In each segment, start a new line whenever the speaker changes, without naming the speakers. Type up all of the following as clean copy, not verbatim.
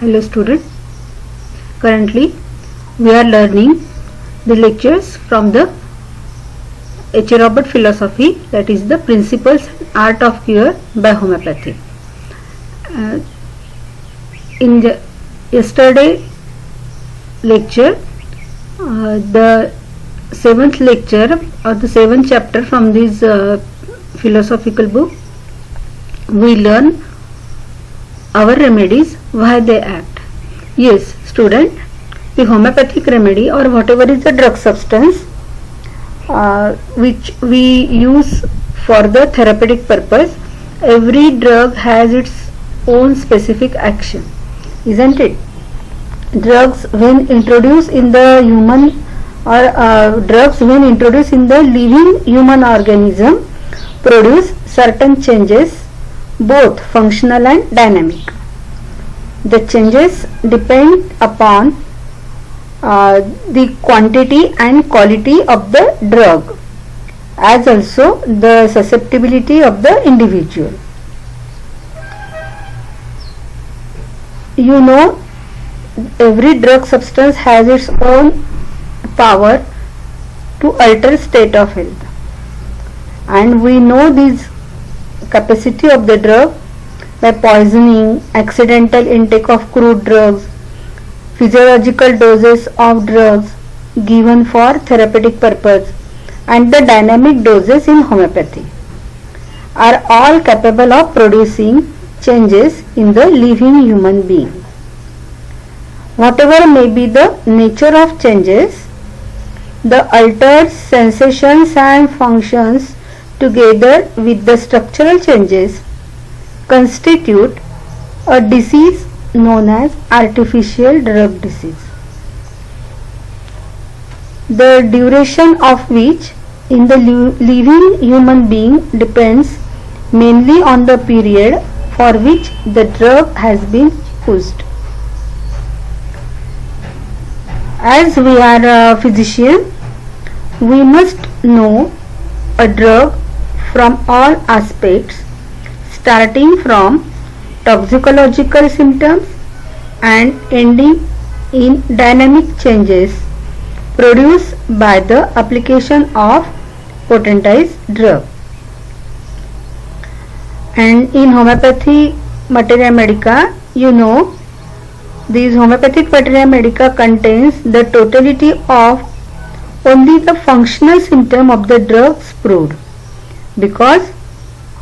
Hello students, currently we are learning the lectures from the H. Robert philosophy, that is the principles and art of cure by homeopathy. In the yesterday lecture, the 7th lecture or the 7th chapter from this philosophical book, we learn our remedies, why they act. Yes student, the homeopathic remedy or whatever is the drug substance which we use for the therapeutic purpose, every drug has its own specific action, isn't it? Drugs when introduced in the human or drugs when introduced in the living human organism produce certain changes, both functional and dynamic. The changes depend upon the quantity and quality of the drug, as also the susceptibility of the individual. You know, every drug substance has its own power to alter state of health, and we know this capacity of the drug by poisoning, accidental intake of crude drugs, physiological doses of drugs given for therapeutic purpose, and the dynamic doses in homeopathy are all capable of producing changes in the living human being. Whatever may be the nature of changes, the altered sensations and functions together with the structural changes constitute a disease known as artificial drug disease, the duration of which in the living human being depends mainly on the period for which the drug has been used. As we are a physician, we must know a drug from all aspects, starting from toxicological symptoms and ending in dynamic changes produced by the application of potentized drug. And in homeopathy materia medica, you know, this homeopathic materia medica contains the totality of only the functional symptom of the drugs proved, because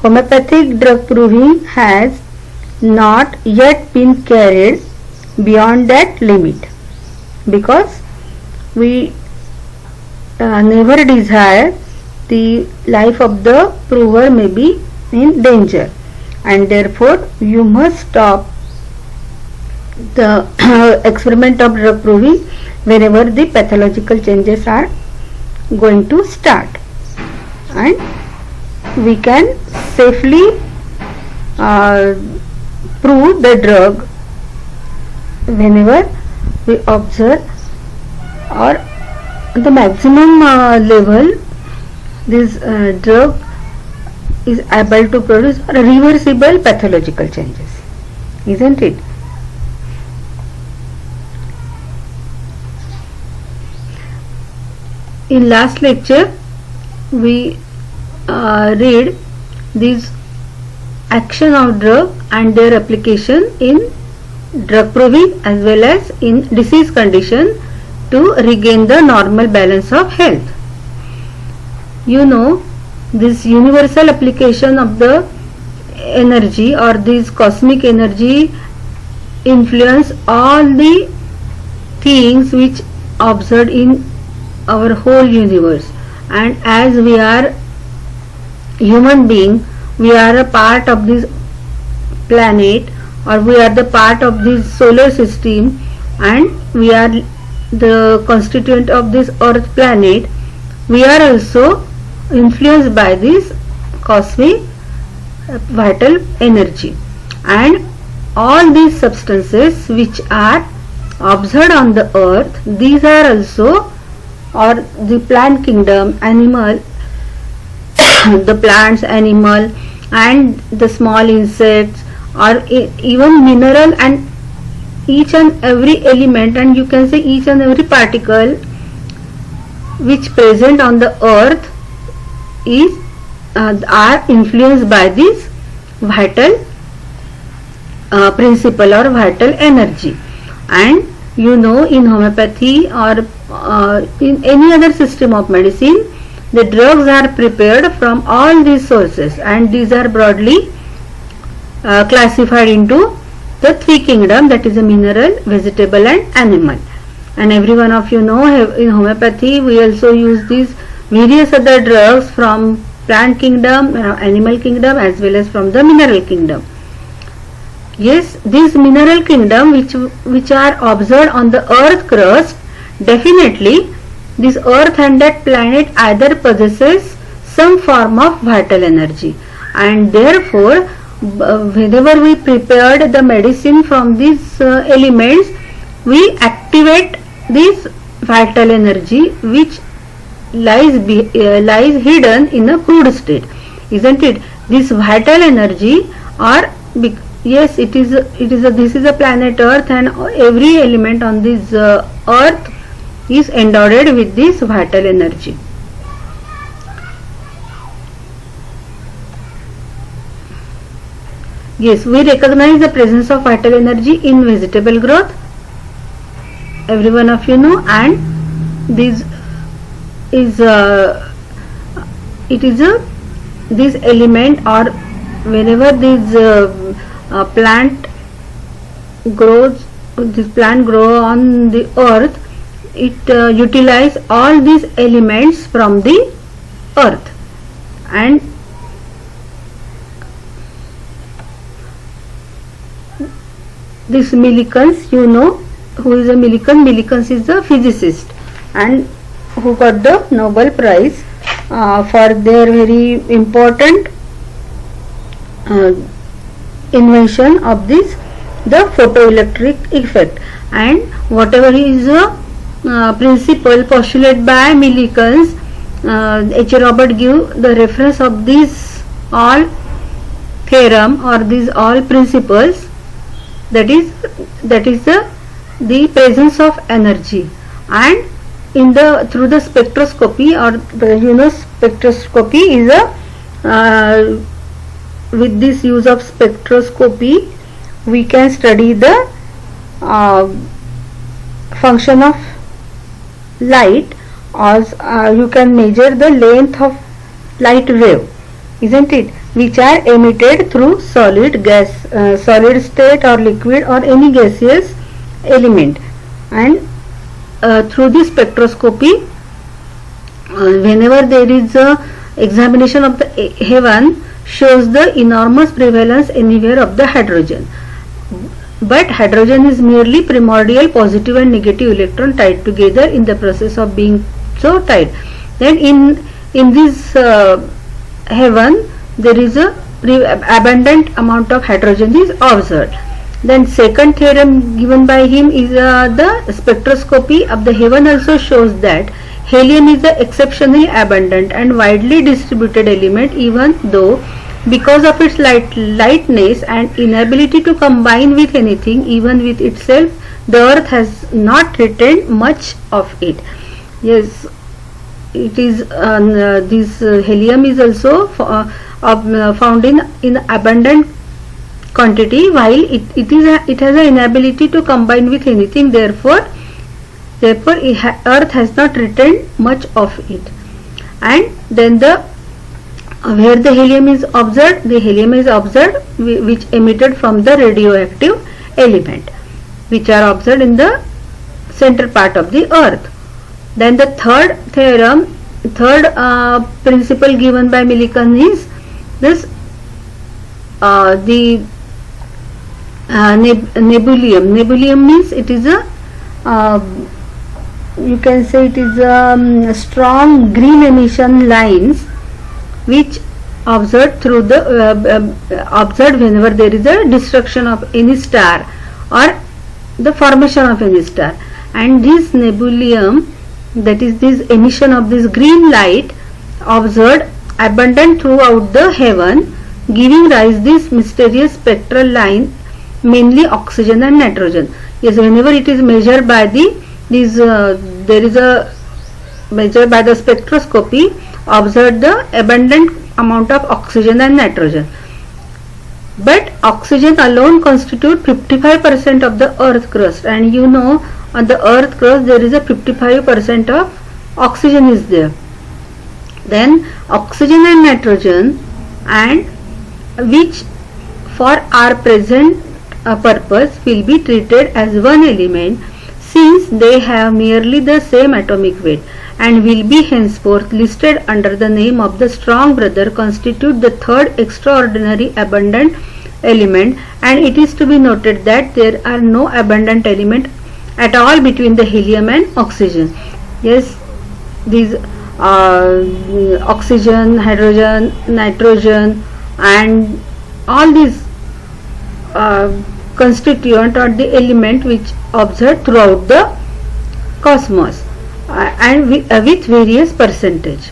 homeopathic drug proving has not yet been carried beyond that limit, because we never desire the life of the prover may be in danger, and therefore you must stop the experiment of drug proving whenever the pathological changes are going to start, and we can safely prove the drug whenever we observe or the maximum level this drug is able to produce reversible pathological changes, isn't it? In last lecture we read this action of drug and their application in drug proving as well as in disease condition to regain the normal balance of health. You know, this universal application of the energy or this cosmic energy influence all the things which observed in our whole universe, and as we are human being, we are a part of this planet, or we are the part of this solar system, and we are the constituent of this earth planet. We are also influenced by this cosmic vital energy, and all these substances which are observed on the earth, these are also, or the plant kingdom, animal the plants, animal and the small insects, or even mineral and each and every element, and you can say each and every particle which present on the earth is are influenced by this vital principle or vital energy. And you know, in homeopathy or in any other system of medicine, the drugs are prepared from all these sources, and these are broadly classified into the three kingdoms, that is a mineral, vegetable and animal. And every one of you know, in homeopathy we also use these various other drugs from plant kingdom, animal kingdom, as well as from the mineral kingdom. Yes, this mineral kingdom which are observed on the earth crust, definitely this earth and that planet either possesses some form of vital energy, and therefore whenever we prepared the medicine from these elements, we activate this vital energy which lies hidden in a crude state, isn't it? This vital energy, or yes, this is a planet Earth, and every element on this earth is endowed with this vital energy. Yes, we recognize the presence of vital energy in vegetable growth, every one of you know, and this is this element, or whenever this plant grows on the earth, it utilize all these elements from the earth. And this Millikan, you know who is a Millikan? Millikan is a physicist and who got the Nobel Prize for their very important invention of this, the photoelectric effect. And whatever is the principle postulated by Millikan, H. Robert give the reference of these all theorem or these all principles, that is the presence of energy. And in the through the spectroscopy, or the spectroscopy is a with this use of spectroscopy we can study the function of light, or you can measure the length of light wave, isn't it, which are emitted through solid state or liquid or any gaseous element. And through this spectroscopy, whenever there is a examination of the heaven, shows the enormous prevalence anywhere of the hydrogen. But hydrogen is merely primordial positive and negative electron tied together in the process of being so tied. Then in this heaven there is a abundant amount of hydrogen is observed. Then second theorem given by him is the spectroscopy of the heaven also shows that helium is the exceptionally abundant and widely distributed element, even though because of its lightness and inability to combine with anything, even with itself, the earth has not retained much of it. Yes, it is this helium is also found in abundant quantity, while it has an inability to combine with anything. Therefore earth has not retained much of it. And then where the helium is observed, which emitted from the radioactive element, which are observed in the center part of the earth. Then the third principle given by Millikan is this the nebulum. Nebulum means it is a you can say it is strong green emission lines which observed through the observed whenever there is a destruction of any star or the formation of any star. And this nebulum, that is this emission of this green light, observed abundant throughout the heaven, giving rise this mysterious spectral line, mainly oxygen and nitrogen. Yes, whenever it is measured by there is a measured by the spectroscopy, observe the abundant amount of oxygen and nitrogen. But oxygen alone constitute 55% of the earth crust, and you know on the earth crust there is a 55% of oxygen is there. Then oxygen and nitrogen, and which for our present purpose will be treated as one element, since they have nearly the same atomic weight and will be henceforth listed under the name of the strong brother, constitute the third extraordinary abundant element. And it is to be noted that there are no abundant element at all between the helium and oxygen. Yes, these oxygen, hydrogen, nitrogen, and all these constituent or the element which observed throughout the cosmos, and with various percentage.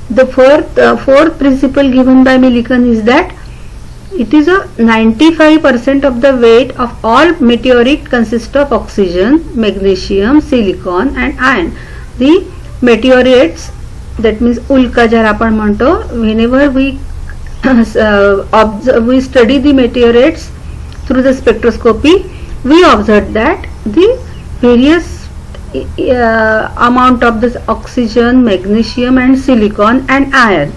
The fourth principle given by Millikan is that it is a 95% of the weight of all meteorite consists of oxygen, magnesium, silicon and iron. The meteorites, that means उल्का ज्याला आपण म्हणतो, whenever we study the meteorites through the spectroscopy, we observe that the various amount of this oxygen, magnesium and silicon and iron,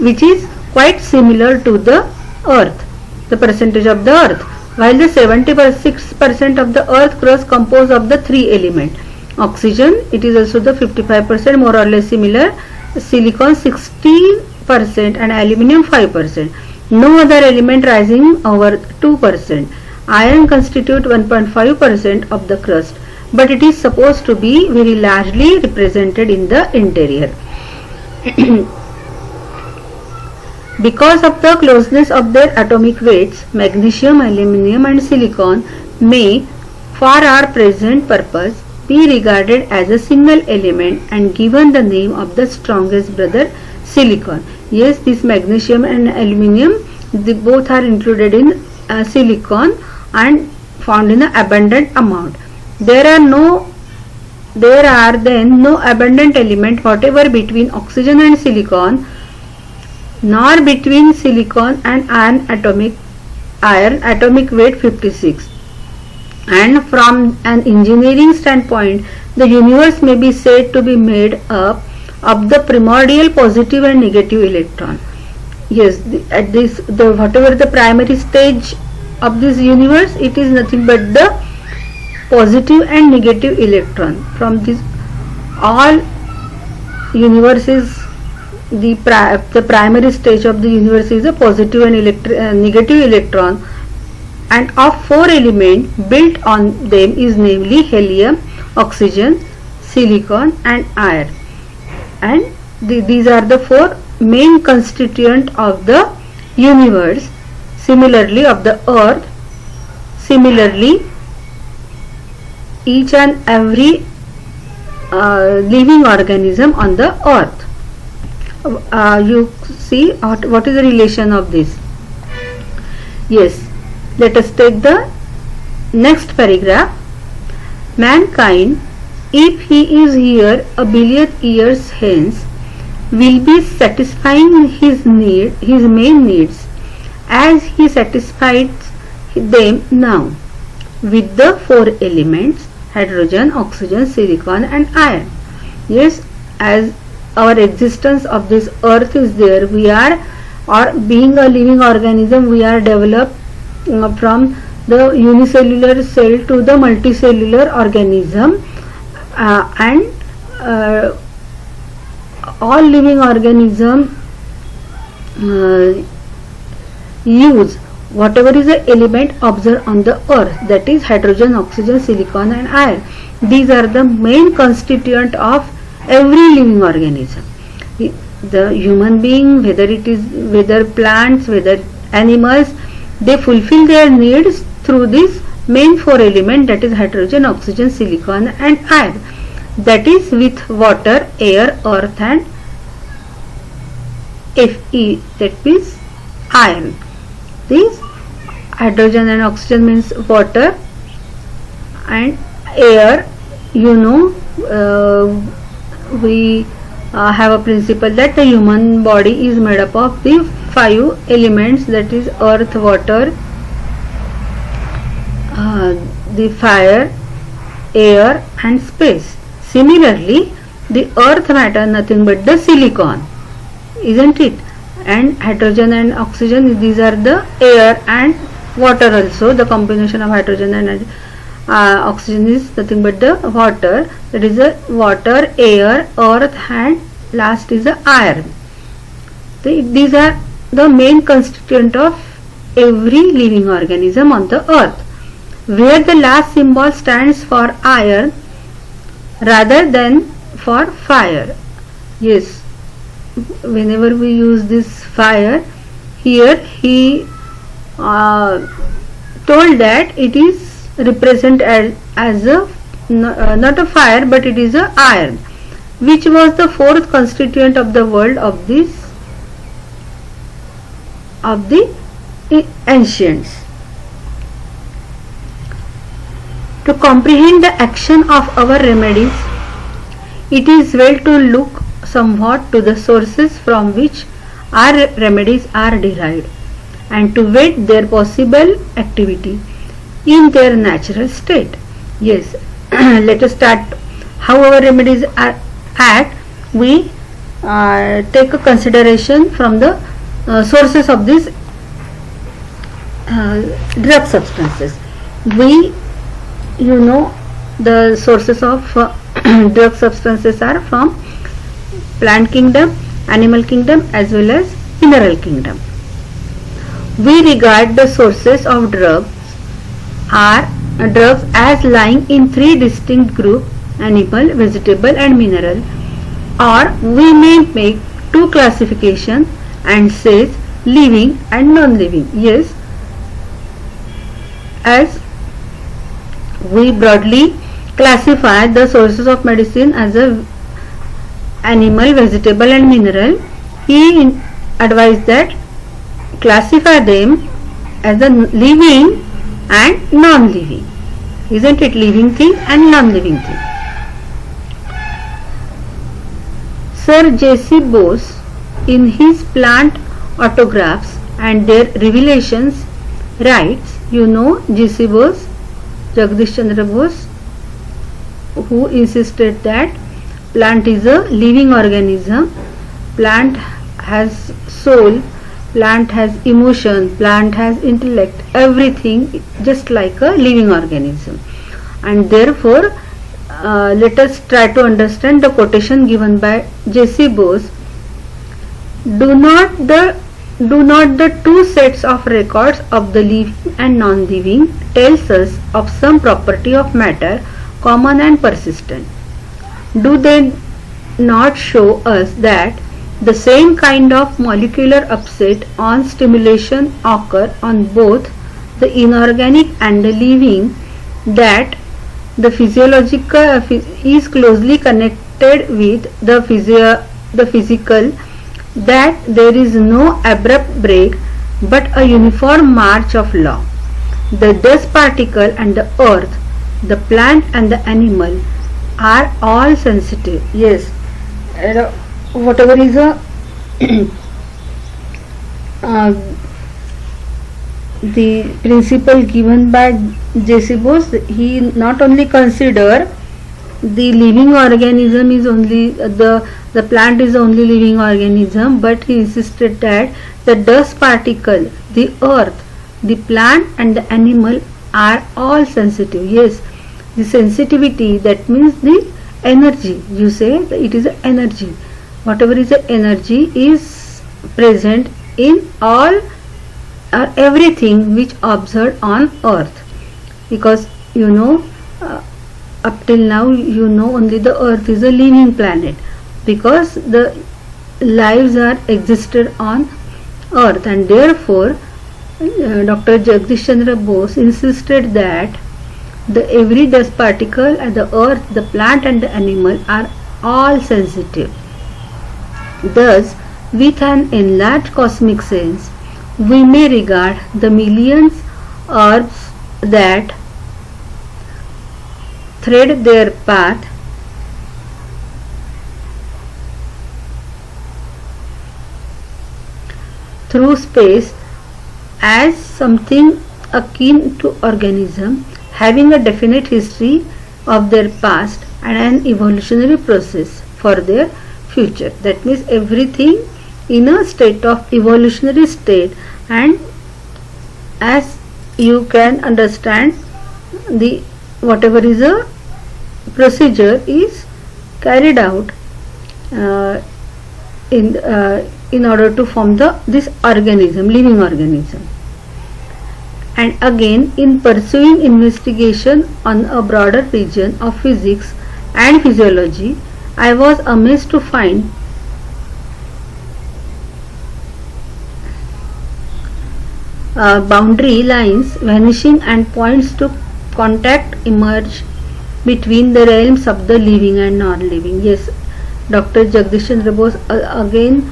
which is quite similar to the earth, the percentage of the earth, while the 76% of the earth crust composed of the three elements. Oxygen, it is also the 55%, more or less similar, silicon 60% and aluminium 5%. No other element rising over 2%. Iron constitute 1.5% of the crust, but it is supposed to be very largely represented in the interior. Because of the closeness of their atomic weights, magnesium, aluminium and silicon may, for our present purpose, be regarded as a single element and given the name of the strongest brother, silicon. Yes, this magnesium and aluminium, they both are included in silicon and found in an abundant amount. There are then no abundant element whatever between oxygen and silicon, nor between silicon and iron atomic weight 56. And from an engineering standpoint, the universe may be said to be made up of the primordial positive and negative electron. Yes, whatever the primary stage of this universe, it is nothing but the positive and negative electron. From this all universes, the primary stage of the universe is a positive and negative electron, and of four elements built on them is namely helium, oxygen, silicon and iron, and these are the four main constituent of the universe. Similarly of the earth, similarly each and every living organism on the earth. You see what is the relation of this? Yes, let us take the next paragraph. Mankind, if he is here a billion years hence, will be satisfying his main needs as he satisfies them now with the four elements hydrogen, oxygen, silicon and iron. Yes, as our existence of this earth is there, we are, or being a living organism, we are developed from the unicellular cell to the multicellular organism, and all living organisms use whatever is the element observed on the earth, that is hydrogen, oxygen, silicon and iron. These are the main constituent of every living organism. The human being, whether plants, whether animals, they fulfill their needs through this main four element, that is hydrogen, oxygen, silicon and iron, that is with water, air, earth and Fe, that means iron. These hydrogen and oxygen means water and air. You know, we have a principle that the human body is made up of the 5 elements, that is earth, water, the fire, air and space. Similarly, the earth matter nothing but the silicon, isn't it? And hydrogen and oxygen, these are the air and water also. The combination of hydrogen and oxygen is nothing but the water, that is the water, air, earth and last is the iron. These are the main constituent of every living organism on the earth, where the last symbol stands for iron rather than for fire. Yes, whenever we use this fire, here he told that it is represent as a not a fire but it is a iron, which was the fourth constituent of the world of the ancients. To comprehend the action of our remedies, it is well to look somewhat to the sources from which our remedies are derived and to weight their possible activity in their natural state. Yes, let us start how our remedies act. We take a consideration from the sources of these drug substances. We, you know, the sources of drug substances are from plant kingdom, animal kingdom as well as mineral kingdom. We regard the sources of drugs as lying in 3 distinct groups: animal, vegetable and mineral, or we may make 2 classifications and says living and non-living. Yes, as we broadly classify the sources of medicine as a animal, vegetable and mineral, he advised that classify them as a living and non-living. Isn't it? Living thing and non-living thing. Sir J.C. Bose, in his plant autographs and their revelations, writes, you know J.C. Bose, Jagdish Chandra Bose, who insisted that plant is a living organism, plant has soul, plant has emotion, plant has intellect, everything just like a living organism. And therefore, let us try to understand the quotation given by J.C. Bose. Do not the 2 sets of records of the living and non-living tells us of some property of matter common and persistent? Do they not show us that the same kind of molecular upset on stimulation occur on both the inorganic and the living, that the physiological is closely connected with the physical, that there is no abrupt break but a uniform march of law? The dust particle and the earth, the plant and the animal are all sensitive. Yes, whatever is a the principle given by J.C. Bose, he not only consider the living organism is only the plant is only living organism, but he insisted that the dust particle, the earth, the plant and the animal are all sensitive. Yes, the sensitivity, that means the energy. You say it is energy. Whatever is the energy is present in all or everything which observed on earth, because you know up till now you know only the earth is a living planet, because the lives are existed on earth, and therefore Dr. Jagdish Chandra Bose insisted that the every dust particle and the earth, the plant and the animal are all sensitive. Thus, with an enlarged cosmic sense, we may regard the millions herbs that thread their path through space as something akin to organism having a definite history of their past and an evolutionary process for their future. That means everything in a state of evolutionary state, and as you can understand, the whatever is a procedure is carried out in order to form this organism, living organism. And again, in pursuing investigation on a broader region of physics and physiology, I was amazed to find boundary lines vanishing and points to contact emerge between the realms of the living and non-living. Yes, Dr. Jagdish Chandra Bose again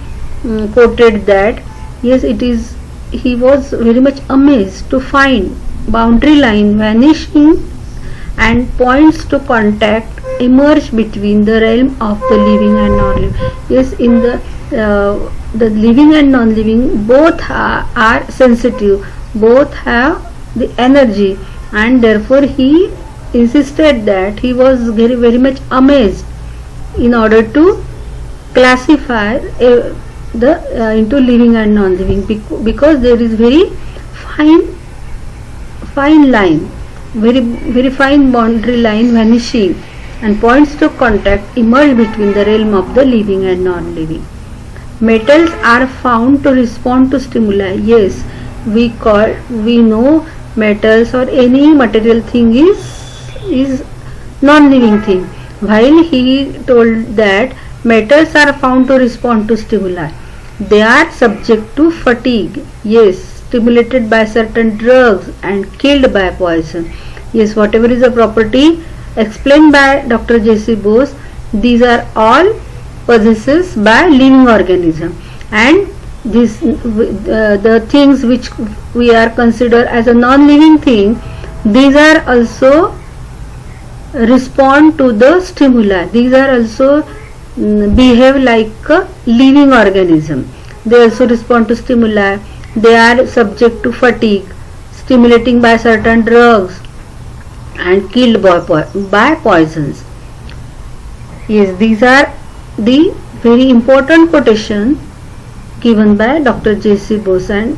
quoted that. Yes, it is. He was very much amazed to find boundary line vanishing and points to contact emerge between the realm of the living and non-living. Yes, in the living and non-living both are sensitive, both have the energy, and therefore he insisted that he was very much amazed in order to classify into living and non-living, because there is very fine line, very fine boundary line vanishing and points to contact emerge between the realm of the living and non-living. Metals are found to respond to stimuli. Yes, we know metals or any material thing is non-living thing, while he told that metals are found to respond to stimuli. They are subject to fatigue, yes, stimulated by certain drugs and killed by poison. Yes, whatever is the property explained by Dr. J.C. Bose, these are all possessed by living organism, and the things which we are considered as a non-living thing, these are also respond to the stimuli. These are also behave like a living organism. They also respond to stimuli. They are subject to fatigue, stimulating by certain drugs and killed by poisons. Yes, these are the very important quotation given by Dr. J.C. Bose, and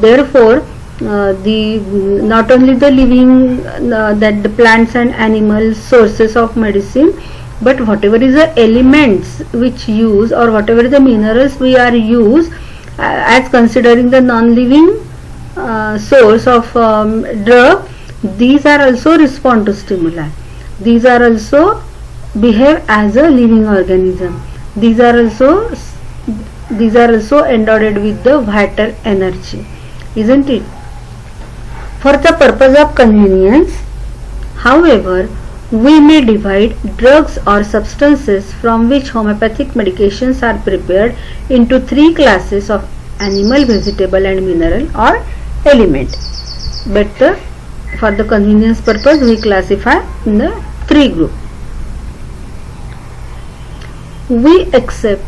therefore not only the living that the plants and animals sources of medicine, but whatever is the elements which use, or whatever the minerals we are use as considering the non-living source of drug, these are also respond to stimuli. These are also behave as a living organism. These are also endowed with the vital energy, isn't it? For the purpose of convenience, however, we may divide drugs or substances from which homeopathic medications are prepared into three classes of animal, vegetable and mineral or element. But for the convenience purpose, we classify in the three groups. We expect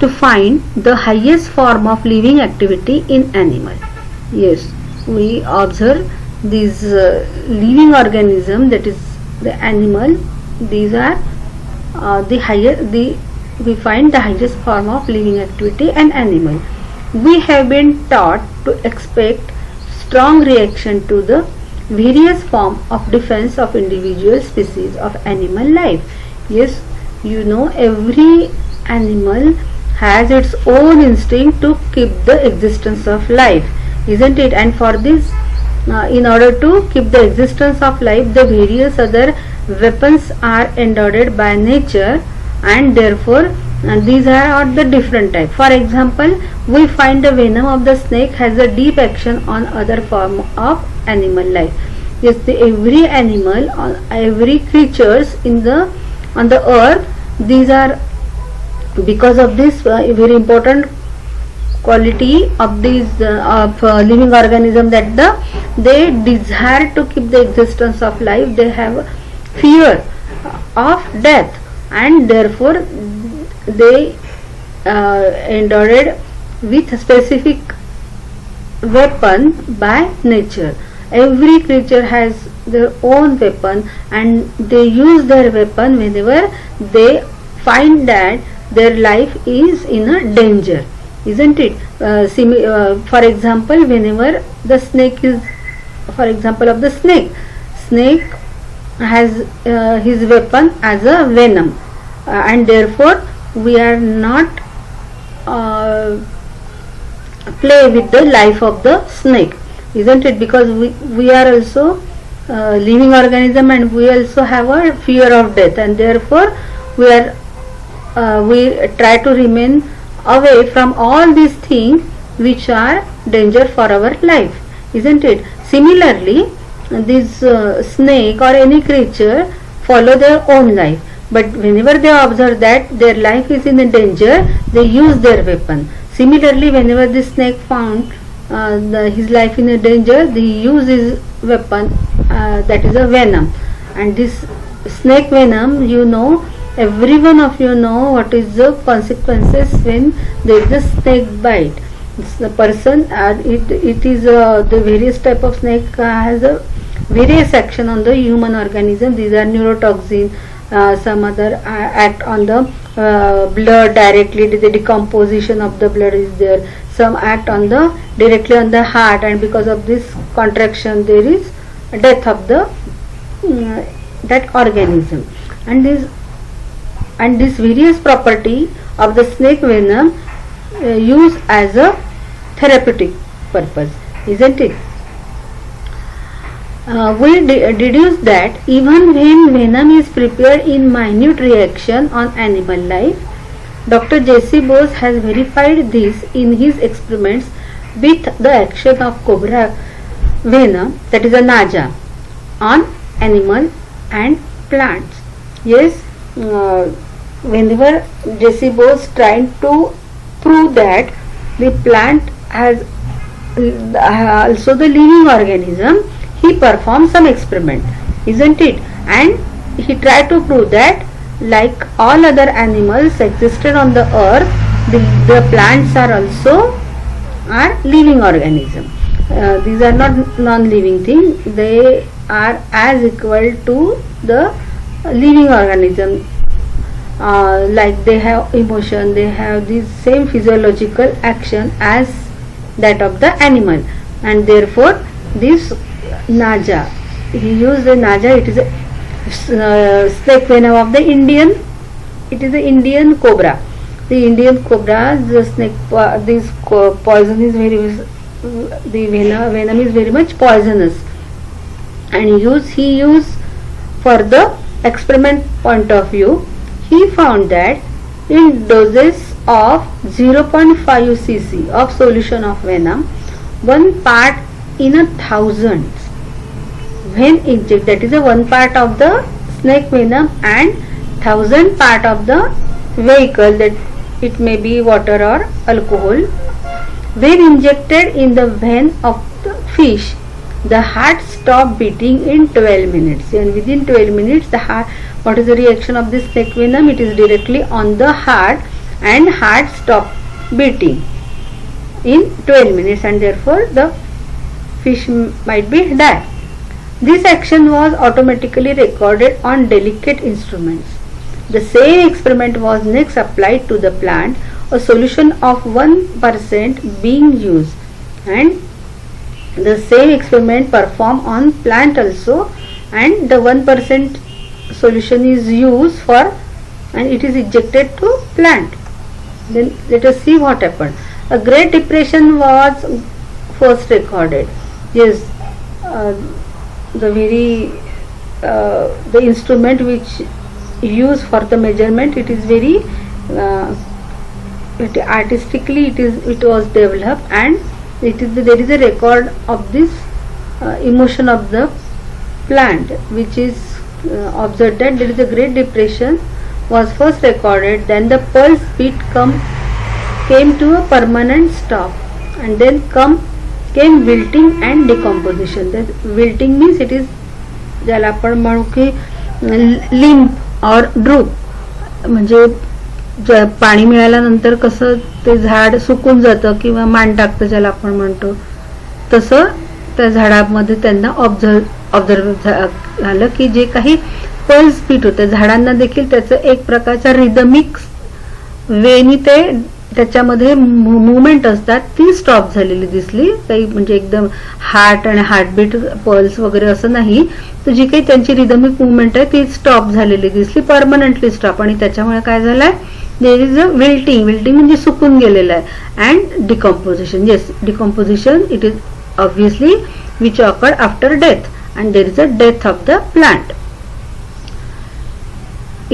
to find the highest form of living activity in animal. Yes, we observe these living organism, that is the animal. These are we find the highest form of living activity in animal. We have been taught to expect strong reaction to the various form of defense of individual species of animal life. Yes, you know, every animal has its own instinct to keep the existence of life, isn't it? And for this, in order to keep the existence of life, the various other weapons are endowed by nature, and therefore these are the different type. For example, we find the venom of the snake has a deep action on other form of animal life. Yes, every animal, every creatures on the earth, these are, because of this very important quality of these living organism, that they desire to keep the existence of life, they have fear of death, and therefore they endowed with specific weapon by nature. Every creature has their own weapon, and they use their weapon whenever they find that their life is in a danger, isn't it? For example, whenever the snake is, for example of the snake has his weapon as a venom, and therefore we are not play with the life of the snake, isn't it? Because we are also living organism, and we also have a fear of death, and therefore we try to remain away from all these things which are danger for our life, isn't it? Similarly, this snake or any creature follow their own life, but whenever they observe that their life is in a danger, they use their weapon. Similarly, whenever the snake found his life in a danger, he used his weapon, that is a venom. And this snake venom, every one of you know what is the consequences when there is a snake bite. The person, it is the various type of snake has a various action on the human organism. These are neurotoxin, some other act on the blood directly, the decomposition of the blood is there. Some act on the directly on the heart, and because of this contraction there is death of the that organism. And this various property of the snake venom used as a therapeutic purpose, isn't it? We deduce that even when venom is prepared in minute reaction on animal life, Dr. J.C. Bose has verified this in his experiments with the action of cobra venom, that is a naja, on animal and plants. Yes, whenever J.C. Bose tried to prove that the plant has also the living organism, he performed some experiment, isn't it? And he tried to prove that like all other animals existed on the earth, the plants are also living organism. These are not non-living things, they are as equal to the living organism. Like they have emotion, they have the same physiological action as that of the animal, and therefore this naja, he used the naja, it is a snake venom of the Indian, it is the Indian cobra. The Indian cobra, the snake, this poison is the venom is very much poisonous, and he used for the experiment point of view. He found that in doses of 0.5 cc of solution of venom, 1 part in 1,000 when injected, that is a 1 part of the snake venom and 1,000 part of the vehicle, that it may be water or alcohol, when injected in the vein of the fish, the heart stopped beating in 12 minutes, and within 12 minutes the heart, what is the reaction of this snake venom? It is directly on the heart, and heart stopped beating in 12 minutes, and therefore the fish might be dead. This action was automatically recorded on delicate instruments. The same experiment was next applied to the plant, a solution of 1% being used, and the same experiment performed on plant also, and the 1% solution is used for, and it is injected to plant. Then let us see what happened. A Great Depression was first recorded. Yes, the instrument which used for the measurement, it is very artistically it was developed, and there is a record of this emotion of the plant, which is observed that there is a Great Depression was first recorded, then the pulse beat come came to a permanent stop and then came wilting and decomposition. That wilting means it is ज्याला आपण म्हणू की limp और drupe, म्हणजे पाणी मिळाल्यानंतर कसं ते झाड सुकून जातं किंवा मान टाकतं ज्याला आपण म्हणतो, तसं त्या झाडामध्ये त्यांना ऑब्झर्व झालं की जे काही पल्स बीट होते झाडांना देखील त्याचं एक प्रकारचा रिदमिक वेनी ते त्याच्यामध्ये मुवमेंट असतात ती स्टॉप झालेली दिसली. काही म्हणजे एकदम हार्ट आणि हार्टबीट पल्स वगैरे असं नाही, तर जी काही त्यांची रिदमिक मुवमेंट आहे ती स्टॉप झालेली दिसली, परमनंटली स्टॉप. आणि त्याच्यामुळे काय झालंय, there is a wilting. Wilting म्हणजे सुकून गेलेलं आहे. And decomposition, yes decomposition it is obviously which occurred after death and there is a death of the plant.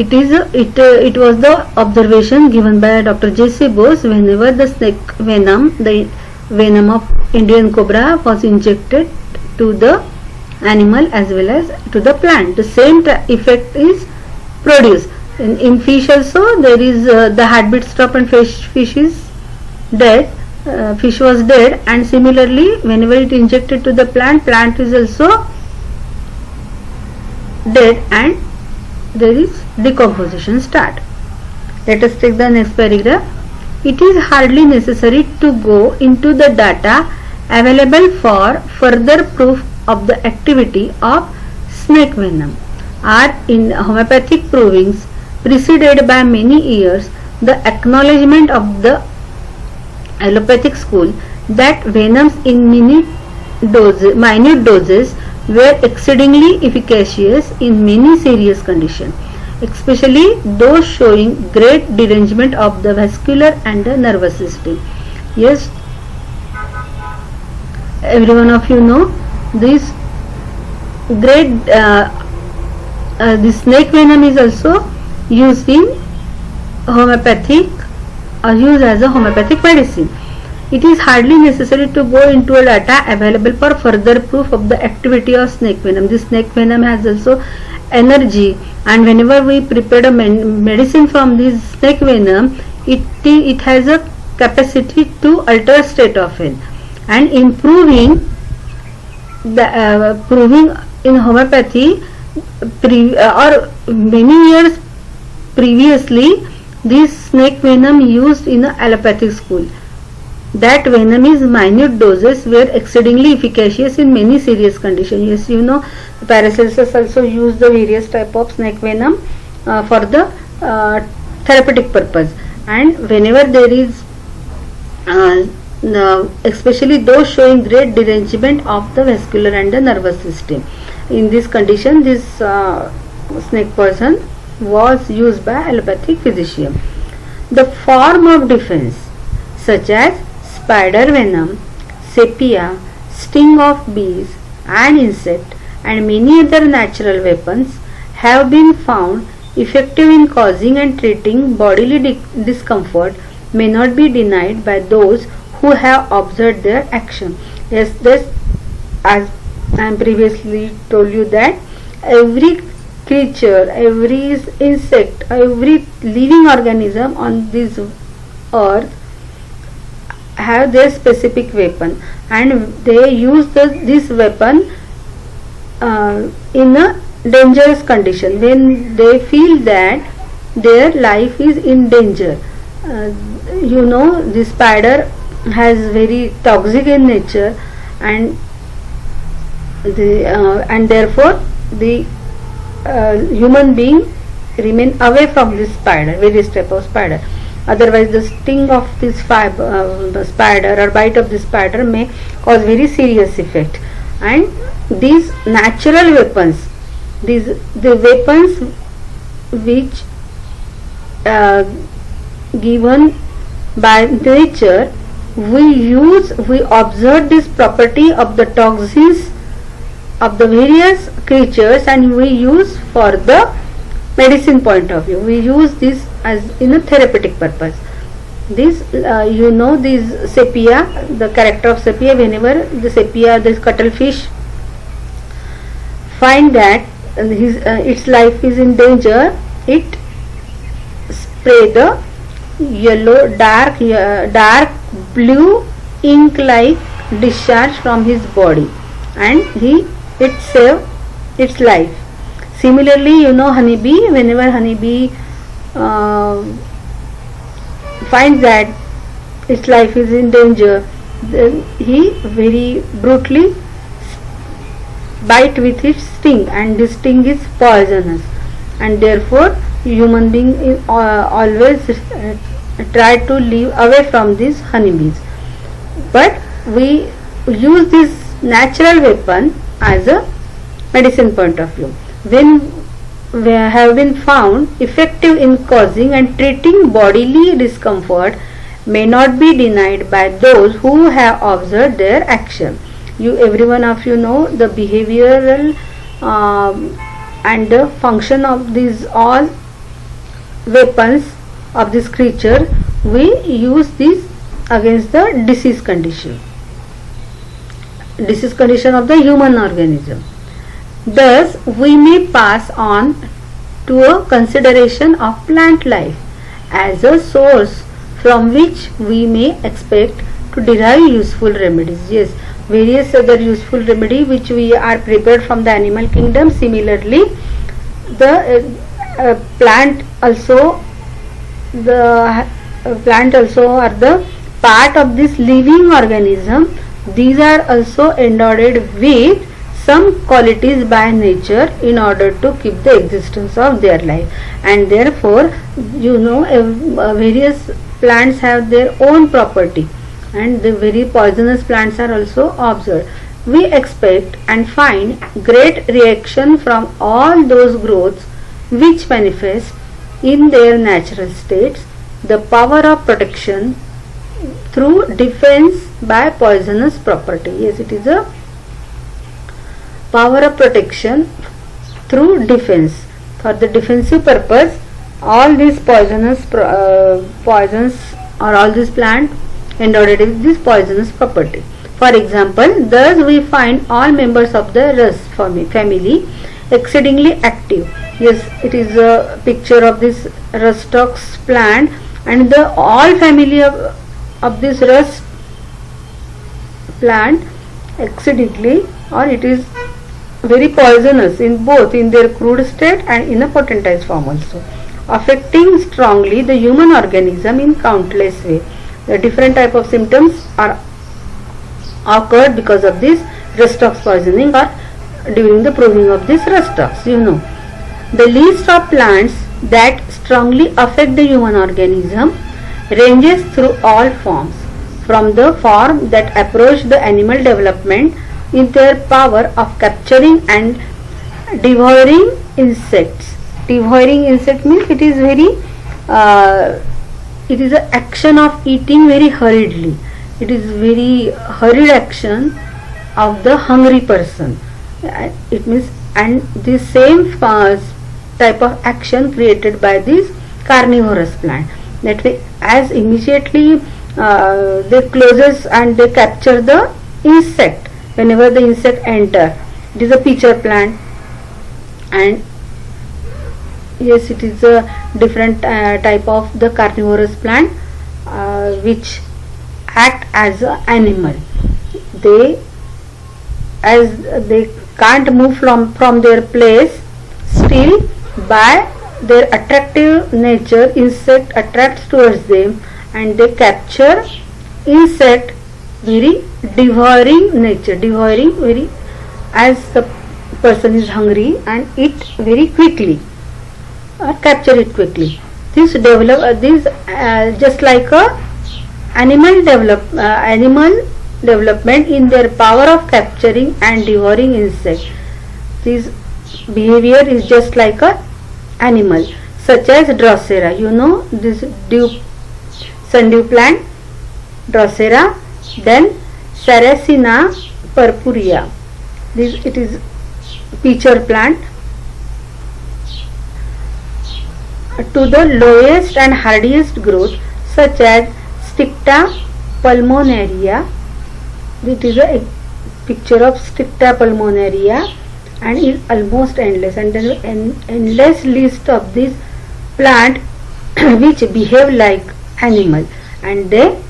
It was the observation given by Dr. J.C. Bose whenever the snake venom, the venom of Indian cobra was injected to the animal as well as to the plant. The same effect is produced. In fish also there is the heartbeat stop and fish is dead. Fish was dead, and similarly whenever it injected to the plant is also dead and there is decomposition start. Let us take the next paragraph. It is hardly necessary to go into the data available for further proof of the activity of snake venom. Are in homeopathic provings preceded by many years the acknowledgement of the allopathic school that venoms in minute doses were exceedingly efficacious in many serious conditions, especially those showing great derangement of the vascular and the nervous system. Yes, every one of you know this great the snake venom is also used in homeopathic, used as a homeopathic medicine. It is hardly necessary to go into a data available for further proof of the activity of snake venom. This snake venom has also energy, and whenever we prepare a medicine from this snake venom, it has a capacity to alter state of health. And in proving in homeopathy or many years previously, this snake venom used in the allopathic school. That venom is minute doses were exceedingly efficacious in many serious conditions. Yes, you know Paracelsus also used the various type of snake venom for the therapeutic purpose. And whenever there is especially those showing great derangement of the vascular and the nervous system, in this condition this snake poison was used by allopathic physician. The form of defense such as spider venom, sepia, sting of bees and insect, and many other natural weapons have been found effective in causing and treating bodily discomfort may not be denied by those who have observed their action. Yes, this, as I previously told you, that every creature, every insect, every living organism on this earth have their specific weapon, and they use this weapon in a dangerous condition when they feel that their life is in danger. You know, the spider has very toxic in nature, and therefore the human being remain away from this spider, various type of spider. Otherwise the sting of this spider or bite of this spider may cause very serious effect. And these natural weapons, the weapons which given by nature, we observe this property of the toxins of the various creatures, and we use for the medicine point of view. We use this as in a therapeutic purpose. This you know, this sepia, the character of sepia, whenever the sepia, this cuttlefish, find that its life is in danger, it spray the yellow, dark blue ink like discharge from his body, and it saved its life. Similarly, honeybee, whenever honeybee finds that its life is in danger, then he very brutally bite with its sting, and this sting is poisonous, and therefore human being always try to live away from these honeybees. But we use this natural weapon as a medicine point of view, when we have been found effective in causing and treating bodily discomfort, may not be denied by those who have observed their action. Every one of you know the behavioral and the function of these all weapons of this creature. We use this against the disease condition of the human organism. Thus, we may pass on to a consideration of plant life as a source from which we may expect to derive useful remedies. Yes, various other useful remedy which we are prepared from the animal kingdom. Similarly, the plant also are the part of this living organism. These are also endowed with some qualities by nature in order to keep the existence of their life, and therefore various plants have their own property, and the very poisonous plants are also observed. We expect and find great reaction from all those growths which manifest in their natural states the power of protection through defense by poisonous property. Yes, it is a power of protection through defense. For the defensive purpose, all these poisons or all these plants endowed with this poisonous property. For example, thus we find all members of the rus family exceedingly active. Yes, it is a picture of this rustox plant, and the all family of this rus plant exceedingly, or it is very poisonous in both in their crude state and in a potentized form also, affecting strongly the human organism in countless ways. The different type of symptoms are occurred because of this rustox poisoning or during the proving of this rustox. The list of plants that strongly affect the human organism ranges through all forms, from the form that approach the animal development in their power of capturing and devouring insects. Devouring insect means it is an action of eating very hurriedly. It is very hurried action of the hungry person. It means, and the same type of action created by this carnivorous plant. That way, as immediately they closes and they capture the insect. Whenever the insect enter, it is a pitcher plant, and yes, it is a different type of the carnivorous plant which act as an animal. They can't move from their place, still by their attractive nature insect attracts towards them, and they capture insect very devouring nature, devouring very as the person is hungry and eat very quickly or capture it quickly. This just like a animal development in their power of capturing and devouring insects. This behavior is just like a animal, such as Drosera. This sundew plant, Drosera, then Sarracenia purpurea. It is pitcher plant. To the lowest and hardiest growth, such as Sticta pulmonaria. It is a picture of Sticta pulmonaria and is almost endless, and there is an endless list of these plant which behave like animal, and they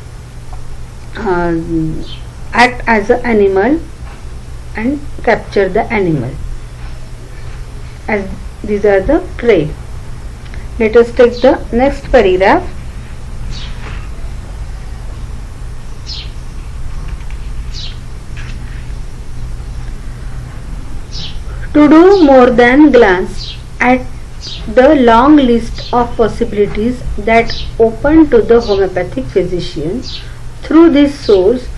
act as an animal and capture the animal, as these are the prey. Let us take the next paragraph. To do more than glance at the long list of possibilities that open to the homeopathic physician through this source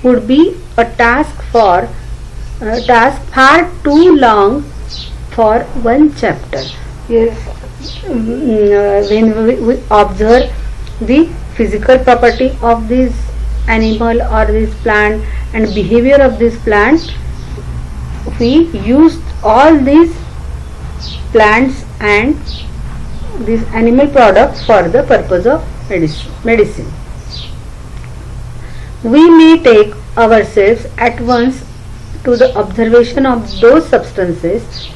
would be a task far too long for one chapter. Yes, when we observe the physical property of this animal or this plant and behavior of this plant, we use all these plants and these animal products for the purpose of medicine. We may take ourselves at once to the observation of those substances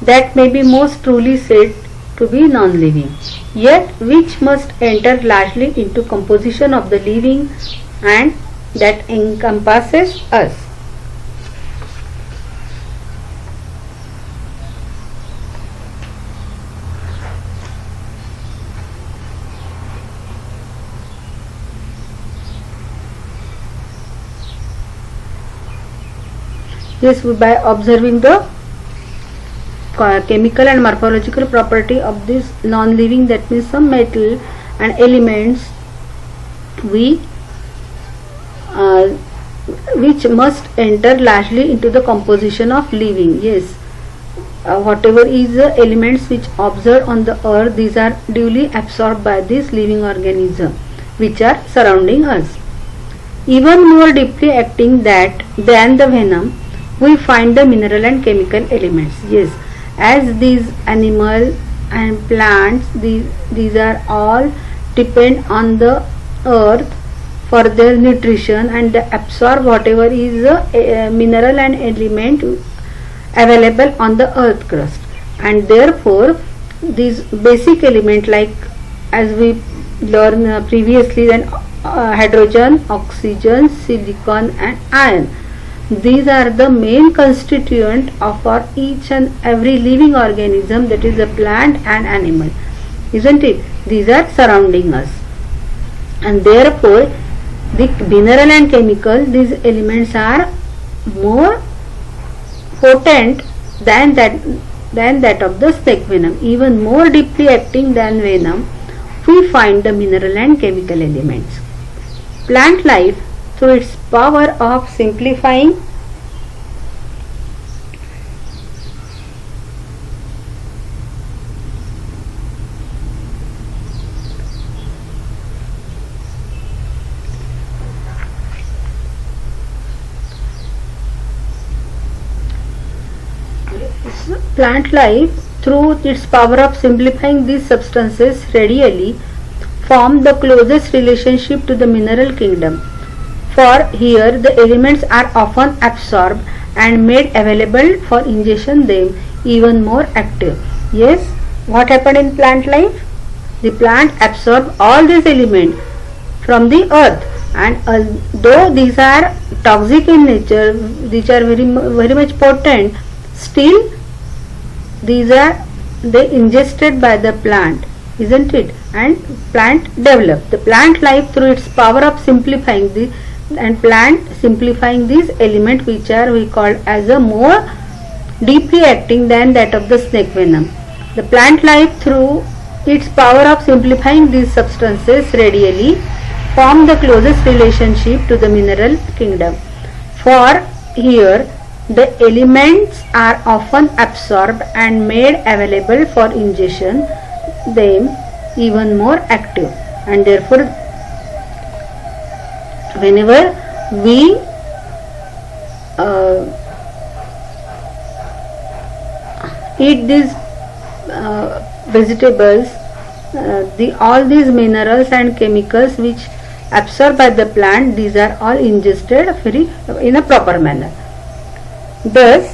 that may be most truly said to be non-living, yet which must enter largely into composition of the living and that encompasses us. Yes, by observing the chemical and morphological property of this non-living, that means some metal and elements, we which must enter largely into the composition of living. Yes, whatever is the elements which observed on the earth, these are duly absorbed by this living organism which are surrounding us. Even more deeply acting than the venom, we find the mineral and chemical elements. Yes, as these animal and plants, these are all depend on the earth for their nutrition and they absorb whatever is the mineral and element available on the earth crust, and therefore these basic element, like as we learned previously, then hydrogen, oxygen, silicon and iron, these are the main constituent of our each and every living organism, that is a plant and animal, isn't it? These are surrounding us, and therefore the mineral and chemical, these elements are more potent than that of the snake venom. Even more deeply acting than venom, we find the mineral and chemical elements. Plant life, through its power of simplifying these substances readily form the closest relationship to the mineral kingdom, for here the elements are often absorbed and made available for ingestion, them even more active. Yes, what happened in plant life? The plant absorbed all these elements from the earth, and though these are toxic in nature, these are very much potent, still these are ingested by the plant, isn't it? And plant developed. The plant life, through its power of simplifying simplifying these elements, which are we call as a more deeply acting than that of the snake venom. The plant life, through its power of simplifying these substances readily form the closest relationship to the mineral kingdom, for here the elements are often absorbed and made available for ingestion, them even more active, and therefore whenever we eat these vegetables, all these minerals and chemicals which absorbed by the plant, these are all ingested in a proper manner. Thus,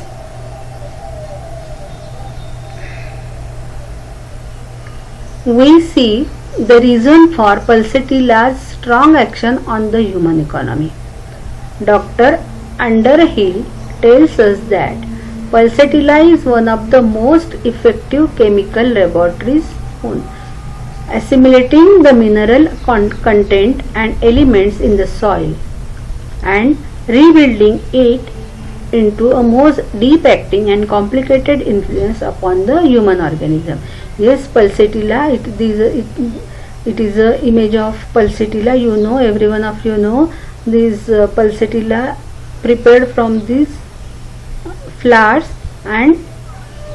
we see the reason for pulsatilla's strong action on the human economy. Dr. Underhill tells us that pulsatilla is one of the most effective chemical laboratories on assimilating the mineral content and elements in the soil and rebuilding it into a most deep acting and complicated influence upon the human organism. Yes, pulsatilla, it is a image of pulsatilla. You know, every one of you know this pulsatilla prepared from these flowers, and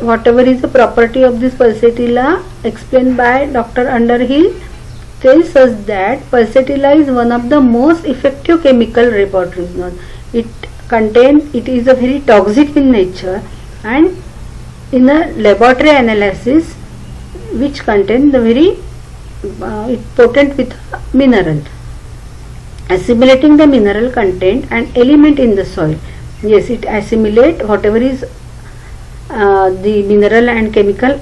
whatever is the property of this pulsatilla explained by Dr. Underhill tells us that pulsatilla is one of the most effective chemical laboratories known. It is a very toxic in nature, and in a laboratory analysis which contain the very potent with mineral, assimilating the mineral content and element in the soil. Yes, it assimilate whatever is the mineral and chemical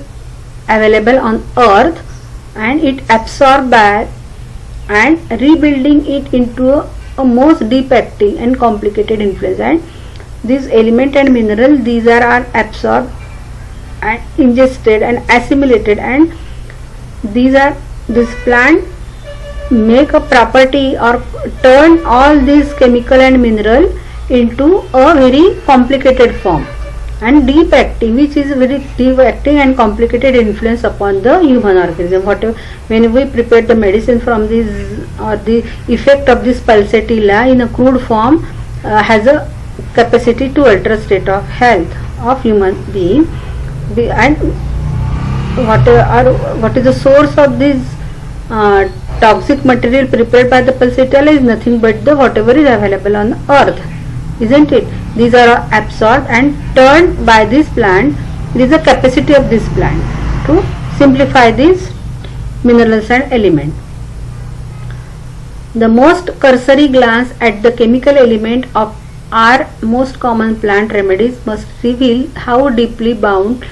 available on earth, and it absorb by and rebuilding it into a most deep acting and complicated influence. And these element and mineral, these are absorbed and ingested and assimilated, and this plant make a property or turn all these chemical and mineral into a very complicated form and deep acting, which is very deep acting and complicated influence upon the human organism. Whatever, when we prepare the medicine from this, or the effect of this pulsatilla in a crude form has a capacity to alter state of health of human being. And what is the source of this toxic material prepared by the pulsatilla is nothing but the whatever is available on earth, isn't it? These are absorbed and turned by this plant. There is a capacity of this plant to simplify these minerals and element. The most cursory glance at the chemical element of our most common plant remedies must reveal how deeply bound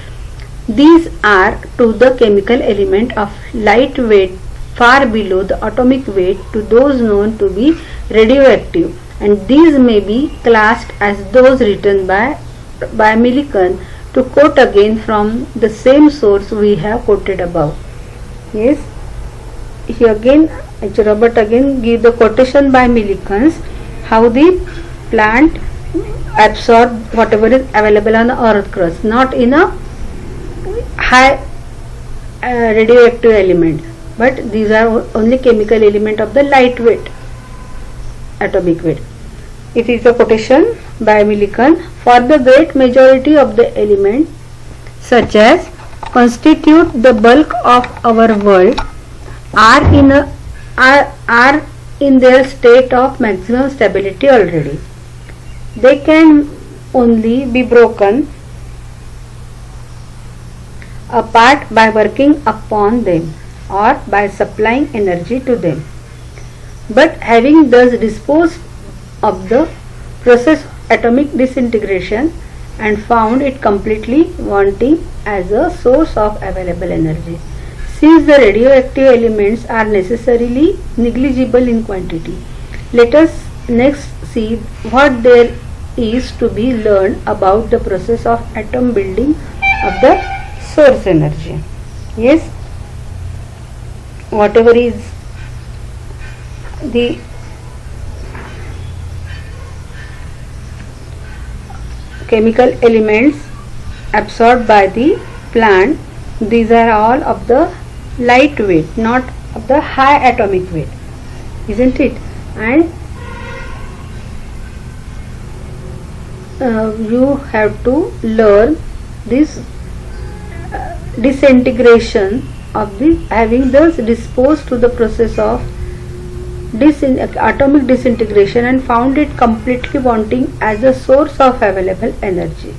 these are to the chemical element of light weight far below the atomic weight to those known to be radioactive, and these may be classed as those written by Millikan, to quote again from the same source we have quoted above. Yes, here again Robert again give the quotation by Millikan, how the plant absorb whatever is available on the earth crust, not in a high radioactive element, but these are only chemical element of the lightweight atomic weight. It is a quotation by Millikan. For the great majority of the elements such as constitute the bulk of our world are in their state of maximum stability already. They can only be broken apart by working upon them or by supplying energy to them. But having thus disposed of the process of atomic disintegration and found it completely wanting as a source of available energy, since the radioactive elements are necessarily negligible in quantity, let us next see what there is to be learned about the process of atom building of the source energy. Yes, whatever is the chemical elements absorbed by the plant, these are all of the light weight, not of the high atomic weight, isn't it? And you have to learn this disintegration of the, having thus disposed to the process of atomic disintegration and found it completely wanting as a source of available energy.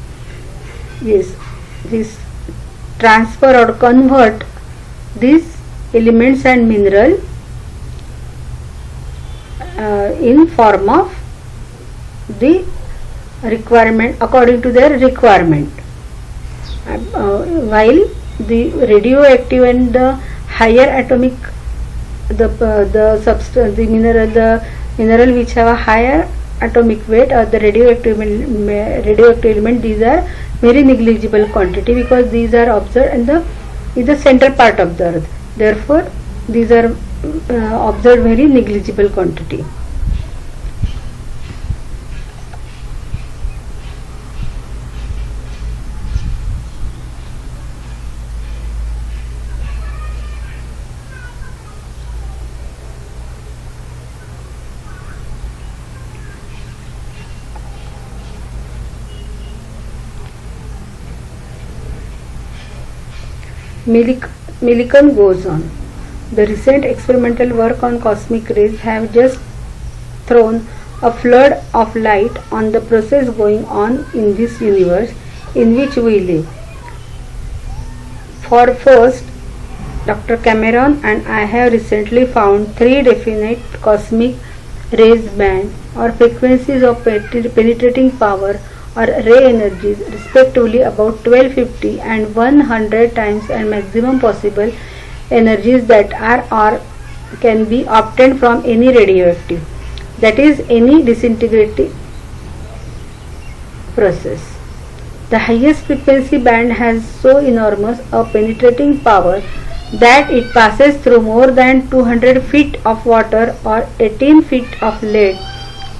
Yes, this transfer or convert these elements and mineral in form of the requirement, according to their requirement, while the radioactive and the higher atomic the mineral which have a higher atomic weight or the radioactive element, these are very negligible quantity because these are observed in the center part of the earth. Therefore, these are observed very negligible quantity. Millikan goes on. The recent experimental work on cosmic rays have just thrown a flood of light on the process going on in this universe in which we live. For first, Dr. Cameron and I have recently found three definite cosmic rays band or frequencies of penetrating power or ray energies respectively about 1250 and 100 times and maximum possible energies that are or can be obtained from any radioactive, that is any disintegrating process. The highest frequency band has so enormous a penetrating power that it passes through more than 200 feet of water or 18 feet of lead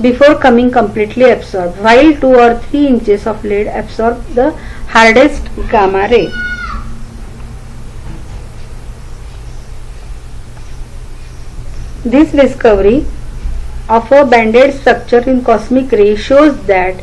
before coming completely absorbed, while 2 or 3 inches of lead absorb the hardest gamma ray. This discovery of a banded structure in cosmic ray shows that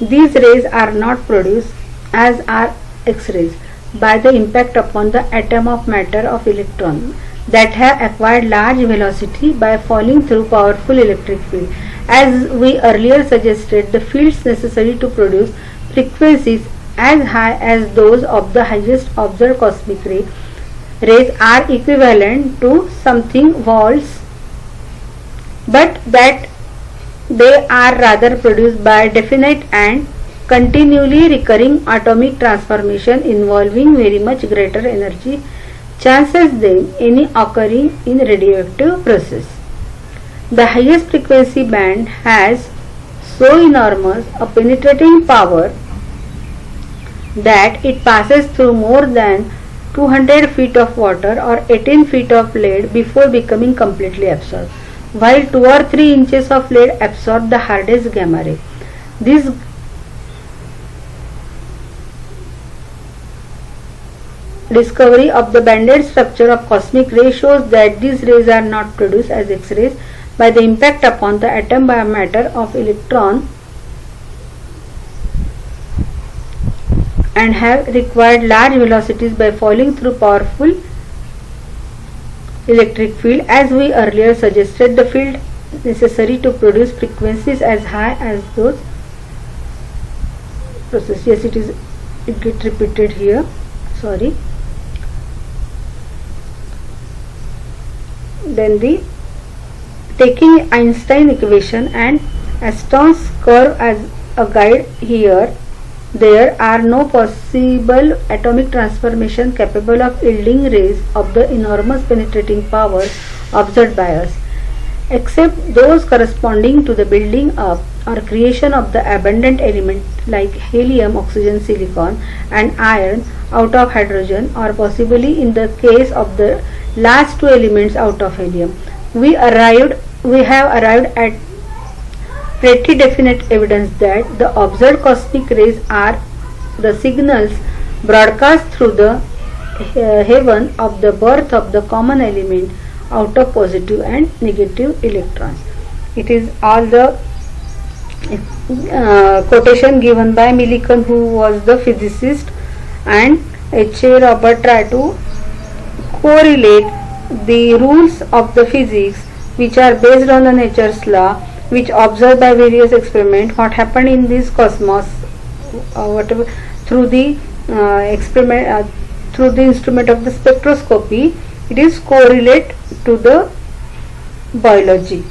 these rays are not produced as are X-rays by the impact upon the atom of matter of electron that have acquired large velocity by falling through powerful electric field. As we earlier suggested, the fields necessary to produce frequencies as high as those of the highest observed cosmic rays are equivalent to something volts, but that they are rather produced by definite and continually recurring atomic transformation involving very much greater energy chances than any occurring in radioactive process. The highest frequency band has so enormous a penetrating power that it passes through more than 200 feet of water or 18 feet of lead before becoming completely absorbed, while 2 or 3 inches of lead absorb the hardest gamma ray. This discovery of the banded structure of cosmic ray shows that these rays are not produced as X-rays by the impact upon the atom by matter of electron and have required large velocities by falling through powerful electric field. As we earlier suggested, the field necessary to produce frequencies as high as those process. Yes, it gets repeated here, sorry. Then the taking Einstein equation and Aston's curve as a guide here, there are no possible atomic transformation capable of yielding rays of the enormous penetrating power observed by us, except those corresponding to the building up or creation of the abundant element like helium, oxygen, silicon and iron out of hydrogen, or possibly in the case of the last two elements out of helium. We have arrived at pretty definite evidence that the observed cosmic rays are the signals broadcast through the heaven of the birth of the common element out of positive and negative electrons. It is all the quotation given by Millikan, who was the physicist, and H.A. Robert tried to correlate the rules of the physics which are based on the nature's law, which observed by various experiments what happened in this cosmos, whatever through the experiment, through the instrument of the spectroscopy. It is correlate to the biology,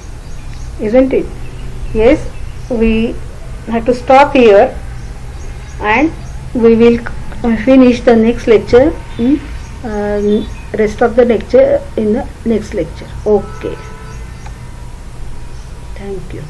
isn't it? Yes, we have to stop here and we will finish the next lecture in rest of the lecture in the next lecture. Okay, thank you.